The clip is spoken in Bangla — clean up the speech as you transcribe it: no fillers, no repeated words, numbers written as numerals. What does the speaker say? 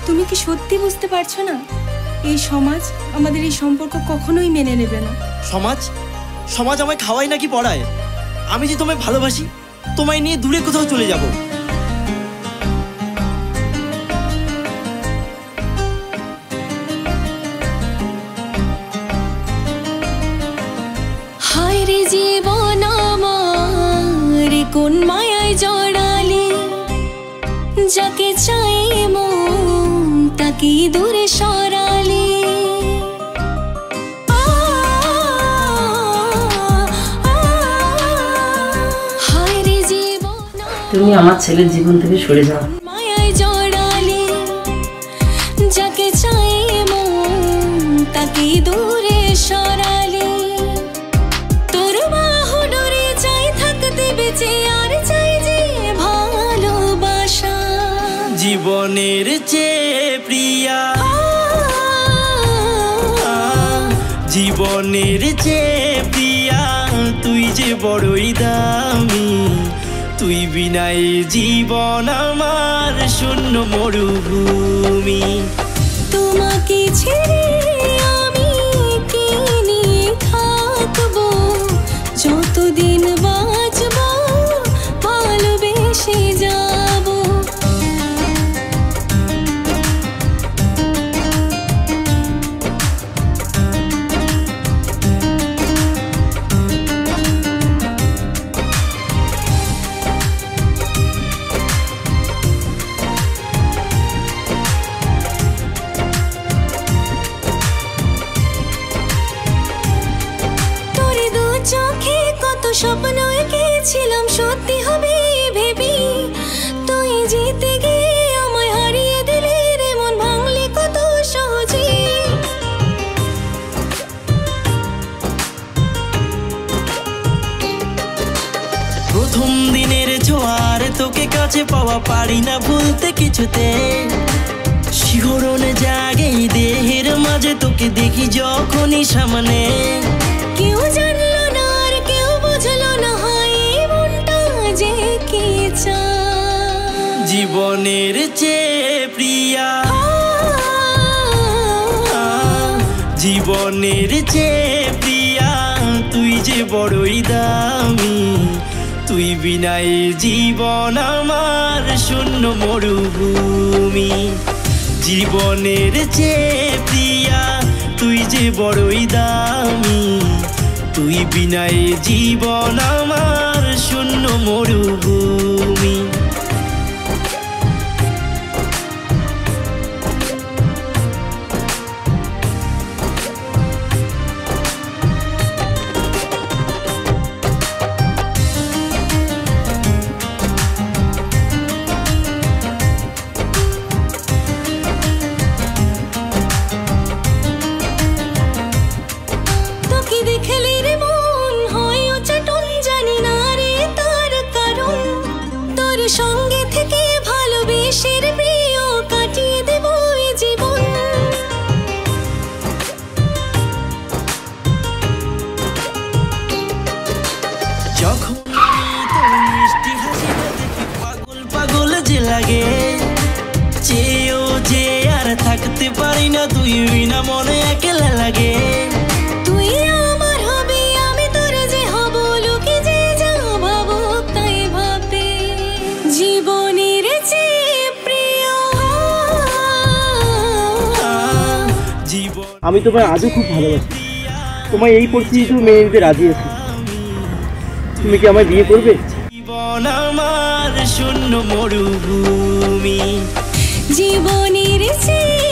তুমি কি সত্যি বুঝতে পারছো না? এই সমাজ আমাদের এই সম্পর্ক কখনোই মেনে নেবে না। সমাজ সমাজ আমায় খাওয়ায় নাকি পড়ায়? আমি যে তোমায় ভালোবাসি, তোমায় নিয়ে দূরে কোথাও চলে যাব। হায় রে জীবন আমার কোন মায়ায় জড়ালি, যাকে চাই মন তাকে দূরে সরালি। হায় রে জীবন তুমি আমার ছেলের জীবন থেকে সরে যাও। মায়ায় জড়ালি, যাকে চাই মন তাকে দূরে সরালি। তোর বাহু ডোরে চাই থাকতে বেঁচে, আর চাই যে ভালোবাসা। জীবনের চেয়ে প্রিয়া, জীবনের চেয়ে প্রিয়া, তুই যে বড়ই দামি। তুই বিনাই জীবন আমার শূন্য মরুভূমি। তোমাকে ছেড়ে আমি কি নিয়ে থাকবো, যতদিন বাঁচবো ভালোবেসে যাবো। চোখে কত স্বপ্ন এঁকেছিলাম সত্যি হবে ভেবি, তুই জিতে গিয়ে আমায় হারিয়ে দিলে রে, মন ভাঙলে কত সহজে। প্রথম দিনের জোয়ার তোকে কাছে পাওয়া, পারি না ভুলতে কিছুতে। শিহরণে জাগে দেহের মাঝে, তোকে দেখি যখনই সামনে। কেউ জানলো না আর কেউ বুঝলো না, হয় মনটা যে কি চায়। জীবনের চেয়ে প্রিয়া, জীবনের চেয়ে প্রিয়া, তুই যে বড়ই দামি। তুই বিনাই জীবন আমার শূন্য মরুভূমি। জীবনের চেয়ে প্রিয়া, তুই যে বড়ই দামি। তুই বিনাই জীবন আমার শূন্য মরুভূমি। দেখলে রে মন হয় চটন, জানি না রে তার কারণ। তোর সঙ্গে থেকে ভালোবেসের প্রিয় কাটিয়ে দেব এই জীবন। যখন তোর মিষ্টি হাসিটা দেখি পাগল পাগল যে লাগে, চেয়েও যে আর থাকতে পারি না, তুই বিনা মনে একলা লাগে। জীবনের চেয়ে প্রিয় জীবন, আমি তোমায় আজও খুব ভালোবাসি। তোমায় এই পরিস্থিতিতে মেনে নিতে রাজি আছি। তুমি কি আমায় বিয়ে করবে? জীবন আমার শূন্য মরুভূমি। জীবনের চেয়ে